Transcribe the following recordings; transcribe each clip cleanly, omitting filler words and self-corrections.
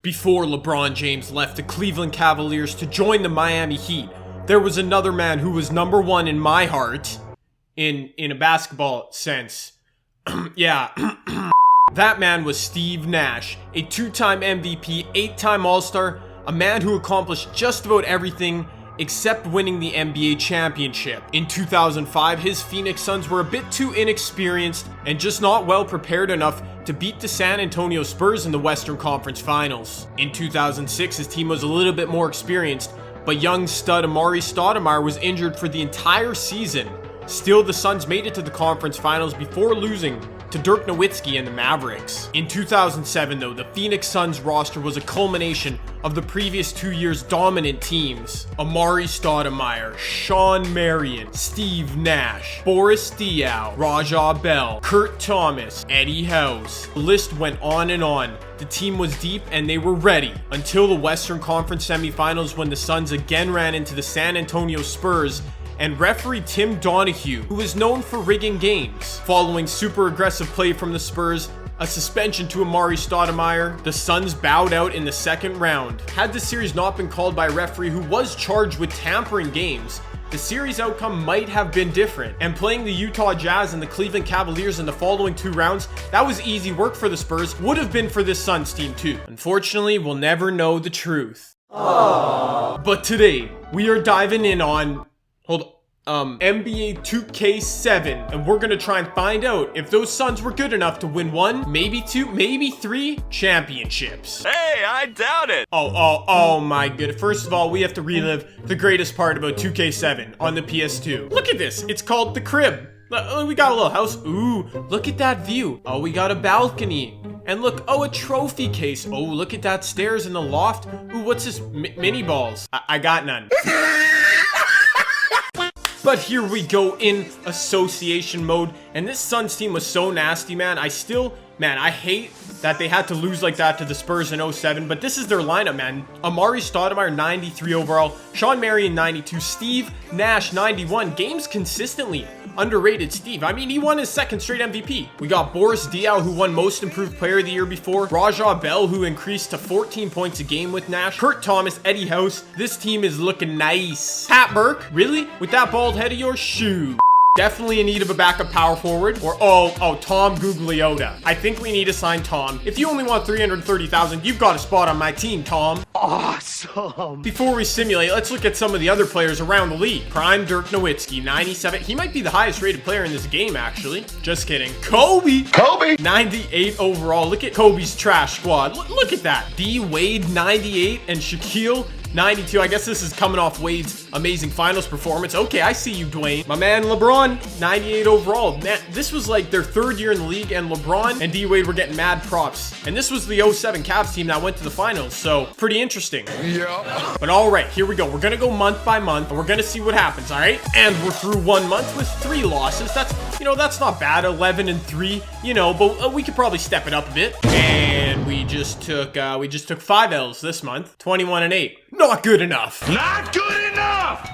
Before LeBron James left the Cleveland Cavaliers to join the Miami Heat, there was another man who was number one in my heart, in a basketball sense. Yeah. That man was Steve Nash, a two-time MVP, eight-time All-Star, a man who accomplished just about everything except winning the NBA championship. In 2005, his Phoenix Suns were a bit too inexperienced and just not well prepared enough to beat the San Antonio Spurs in the Western Conference Finals. In 2006, his team was a little bit more experienced, but young stud Amar'e Stoudemire was injured for the entire season. Still, the Suns made it to the conference finals before losing to Dirk Nowitzki and the Mavericks. In 2007, though, the Phoenix Suns roster was a culmination of the previous 2 years' dominant teams. Amar'e Stoudemire, Shawn Marion, Steve Nash, Boris Diaw, Raja Bell, Kurt Thomas, Eddie House. The list went on and on. The team was deep and they were ready until the Western Conference semifinals when the Suns again ran into the San Antonio Spurs and referee Tim Donahue, who is known for rigging games. Following super aggressive play from the Spurs, a suspension to Amar'e Stoudemire, the Suns bowed out in the second round. Had the series not been called by a referee who was charged with tampering games, the series outcome might have been different. And playing the Utah Jazz and the Cleveland Cavaliers in the following two rounds, that was easy work for the Spurs, would have been for this Suns team too. Unfortunately, we'll never know the truth. Aww. But today, we are diving in on NBA 2K7, and we're gonna try and find out if those Suns were good enough to win one, maybe two, maybe three championships. Hey, I doubt it. Oh my goodness. First of all, we have to relive the greatest part about 2K7 on the PS2. Look at this. It's called the crib. We got a little house. Ooh, look at that view. Oh, we got a balcony. And look, oh, a trophy case. Oh, look at that stairs in the loft. Ooh, what's this? Mini balls. I got none. But here we go in association mode, and this Suns team was so nasty, man. I hate that they had to lose like that to the Spurs in 07, but this is their lineup, man. Amar'e Stoudemire, 93 overall. Shawn Marion, 92. Steve Nash, 91. Games consistently. Underrated Steve. I mean, he won his second straight MVP. We got Boris Diaw, who won Most Improved Player of the year before. Raja Bell, who increased to 14 points a game with Nash. Kurt Thomas, Eddie House. This team is looking nice. Pat Burke, really? With that bald head of yours? Shoot. Definitely in need of a backup power forward. Or, Tom Gugliotta. I think we need to sign Tom. If you only want 330,000, you've got a spot on my team, Tom. Awesome. Before we simulate, let's look at some of the other players around the league. Prime Dirk Nowitzki, 97. He might be the highest rated player in this game, actually. Just kidding. Kobe, 98 overall. Look at Kobe's trash squad. Look at that. D Wade, 98, and Shaquille, 92. I guess this is coming off Wade's amazing finals performance. Okay, I see you, Dwayne. My man LeBron, 98 overall. Man, this was like their third year in the league, and LeBron and D-Wade were getting mad props. And this was the 07 Cavs team that went to the finals, so pretty interesting. Yeah. But all right, here we go. We're gonna go month by month, and we're gonna see what happens, all right? And we're through 1 month with 3 losses. That's not bad, 11-3, but we could probably step it up a bit. And we just took 5 L's this month, 21-8. Not good enough. Not good enough.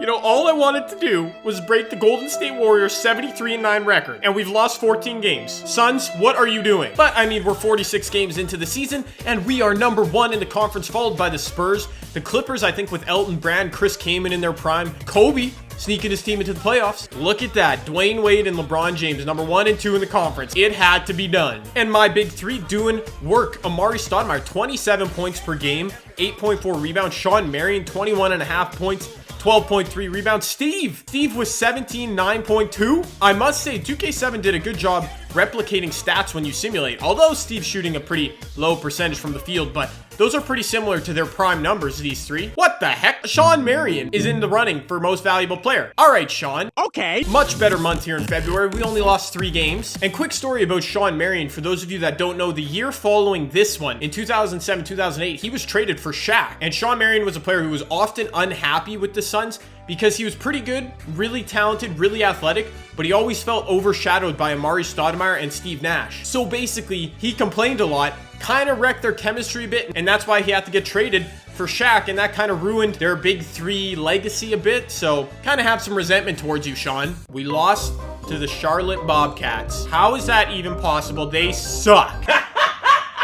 All I wanted to do was break the Golden State Warriors 73-9 record, and we've lost 14 games. Suns, what are you doing? But we're 46 games into the season, and we are number 1 in the conference, followed by the Spurs, the Clippers, I think with Elton Brand, Chris Kaman in their prime, Kobe sneaking his team into the playoffs. Look at that. Dwayne Wade and LeBron James, number 1 and 2 in the conference. It had to be done. And my big 3 doing work. Amar'e Stoudemire, 27 points per game, 8.4 rebounds. Shawn Marion, 21.5 points, 12.3 rebounds. Steve was 17, 9.2. I must say, 2K7 did a good job replicating stats when you simulate. Although Steve's shooting a pretty low percentage from the field, but those are pretty similar to their prime numbers, these 3. What the heck? Shawn Marion is in the running for most valuable player. All right, Shawn. Okay. Much better month here in February. We only lost 3 games. And quick story about Shawn Marion, for those of you that don't know, the year following this one, in 2007, 2008, he was traded for Shaq. And Shawn Marion was a player who was often unhappy with the Suns because he was pretty good, really talented, really athletic, but he always felt overshadowed by Amar'e Stoudemire and Steve Nash. So basically, he complained a lot, kind of wrecked their chemistry a bit, and that's why he had to get traded for Shaq, and that kind of ruined their big 3 legacy a bit. So kind of have some resentment towards you, Shawn. We lost to the Charlotte Bobcats. How is that even possible? They suck.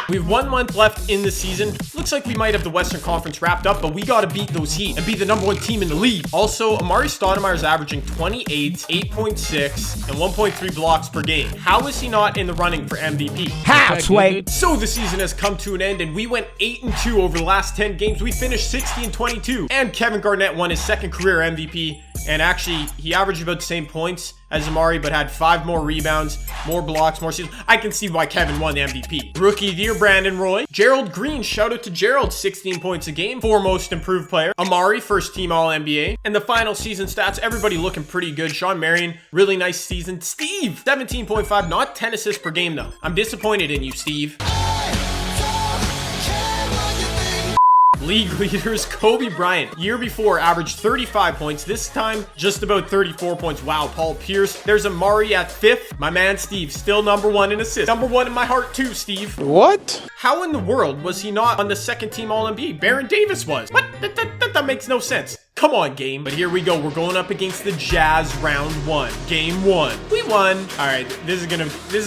We have 1 month left in the season. Looks like we might have the Western Conference wrapped up, but we got to beat those Heat and be the #1 team in the league. Also, Amari Stoudemire is averaging 28, 8.6, and 1.3 blocks per game. How is he not in the running for MVP? How, Sway? So the season has come to an end, and we went 8-2 over the last 10 games. We finished 60-22, and Kevin Garnett won his 2nd career MVP. And actually, he averaged about the same points as Amari, but had 5 more rebounds, more blocks, more steals. I can see why Kevin won the MVP. Rookie of the Year, Brandon Roy. Gerald Green, shout out to Gerald, 16 points a game, 4 most improved player. Amari, 1st team All-NBA. And the final season stats, everybody looking pretty good. Sean Marion, really nice season. Steve, 17.5, not 10 assists per game though. I'm disappointed in you, Steve. League leaders, Kobe Bryant. Year before, averaged 35 points. This time, just about 34 points. Wow, Paul Pierce. There's Amari at 5th. My man, Steve, still #1 in assists. #1 in my heart, too, Steve. What? How in the world was he not on the 2nd team All-NBA? Baron Davis was. What? That makes no sense. Come on, game. But here we go. We're going up against the Jazz round 1. Game 1. We won. All right, this is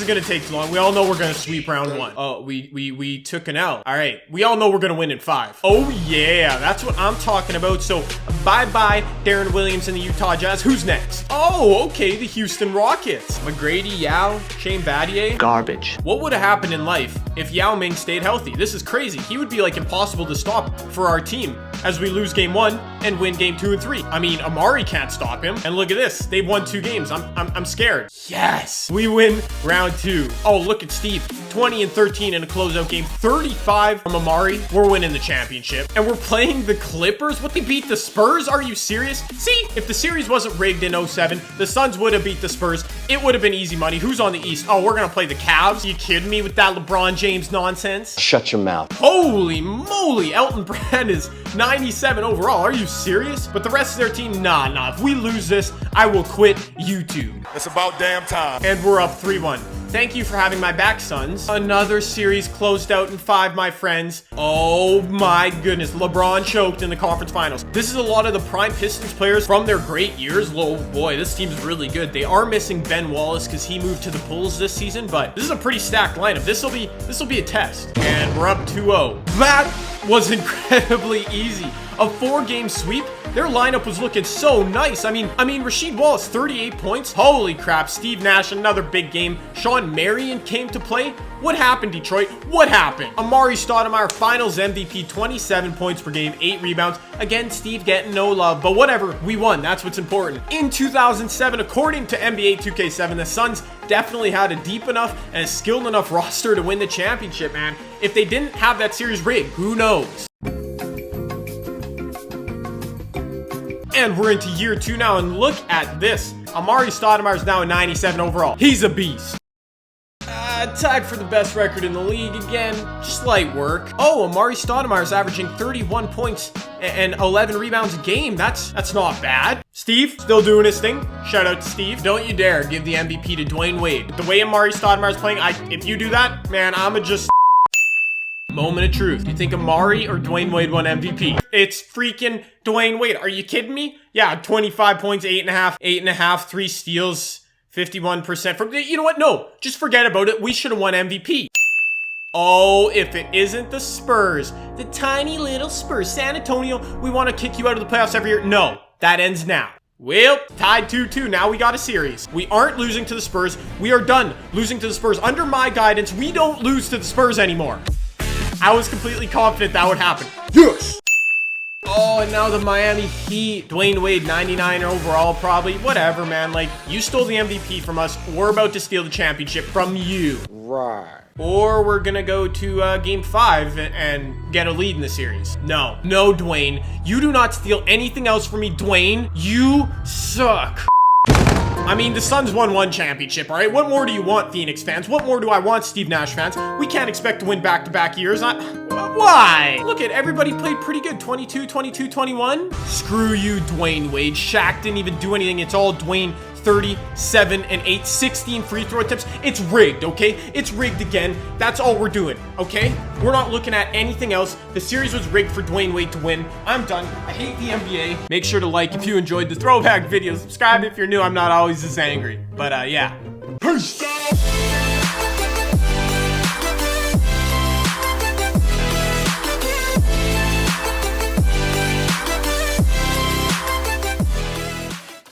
gonna take too long. We all know we're gonna sweep round 1. Oh, we took an L. All right, we all know we're gonna win in 5. Oh yeah, that's what I'm talking about. So bye-bye, Darren Williams and the Utah Jazz. Who's next? Oh, okay, the Houston Rockets. McGrady, Yao, Shane Battier. Garbage. What would have happened in life if Yao Ming stayed healthy? This is crazy. He would be like impossible to stop for our team as we lose game 1 and win game 2 and 3. I mean, Amari can't stop him. And look at this. They've won 2 games. I'm scared. Yes. We win round 2. Oh, look at Steve. 20 and 13 in a closeout game. 35 from Amari. We're winning the championship. And we're playing the Clippers? What, they beat the Spurs? Are you serious? See, if the series wasn't rigged in 07, the Suns would have beat the Spurs. It would have been easy money. Who's on the East? Oh, we're going to play the Cavs. You kidding me with that LeBron James nonsense? Shut your mouth. Holy moly. Elton Brand is 97 overall. Are you serious? But the rest of their team, nah. If we lose this, I will quit YouTube. It's about damn time. And we're up 3-1. Thank you for having my back, Suns. Another series closed out in 5, my friends. Oh my goodness. LeBron choked in the conference finals. This is a lot of the prime Pistons players from their great years. Oh boy, this team's really good. They are missing Ben Wallace because he moved to the Bulls this season, but this is a pretty stacked lineup. This will be a test. And we're up 2-0. That was incredibly easy. A 4-game sweep. Their lineup was looking so nice. I mean, Rasheed Wallace, 38 points. Holy crap. Steve Nash, another big game. Sean Marion came to play. What happened, Detroit? What happened? Amari Stoudemire, finals MVP, 27 points per game, 8 rebounds. Again, Steve getting no love, but whatever. We won. That's what's important. In 2007, according to NBA 2K7, the Suns definitely had a deep enough and a skilled enough roster to win the championship, man. If they didn't have that series rigged, who knows? And we're into year 2 now, and look at this. Amari Stoudemire is now a 97 overall. He's a beast. Tied for the best record in the league again. Just light work. Oh, Amari Stoudemire is averaging 31 points and 11 rebounds a game. That's not bad. Steve, still doing his thing. Shout out to Steve. Don't you dare give the MVP to Dwayne Wade. The way Amari Stoudemire is playing, if you do that, man, I'ma just... Moment of truth. Do you think Amari or Dwayne Wade won MVP? It's freaking Dwayne Wade. Are you kidding me? Yeah, 25 points, 8.5, 3 steals, 51% from... You know what? No, just forget about it. We should have won MVP. Oh, if it isn't the Spurs. The tiny little Spurs. San Antonio, we want to kick you out of the playoffs every year. No, that ends now. Well, tied 2-2. Now we got a series. We aren't losing to the Spurs. We are done losing to the Spurs. Under my guidance, we don't lose to the Spurs anymore. I was completely confident that would happen. Yes! Oh, and now the Miami Heat. Dwayne Wade, 99 overall, probably. Whatever, man. Like, you stole the MVP from us. We're about to steal the championship from you. Right. Or we're gonna go to game 5 and get a lead in the series. No, Dwayne. You do not steal anything else from me, Dwayne. You suck. I mean, the Suns won 1 championship, all right? What more do you want, Phoenix fans? What more do I want, Steve Nash fans? We can't expect to win back-to-back years. Why? Look at everybody played pretty good. 22, 22, 21. Screw you, Dwayne Wade. Shaq didn't even do anything. It's all Dwayne. 37 and 8, 16 free throw attempts. It's rigged, okay? It's rigged again. That's all we're doing, okay? We're not looking at anything else. The series was rigged for Dwayne Wade to win. I'm done. I hate the NBA. Make sure to like if you enjoyed the throwback video. Subscribe if you're new. I'm not always this angry. But yeah. Peace.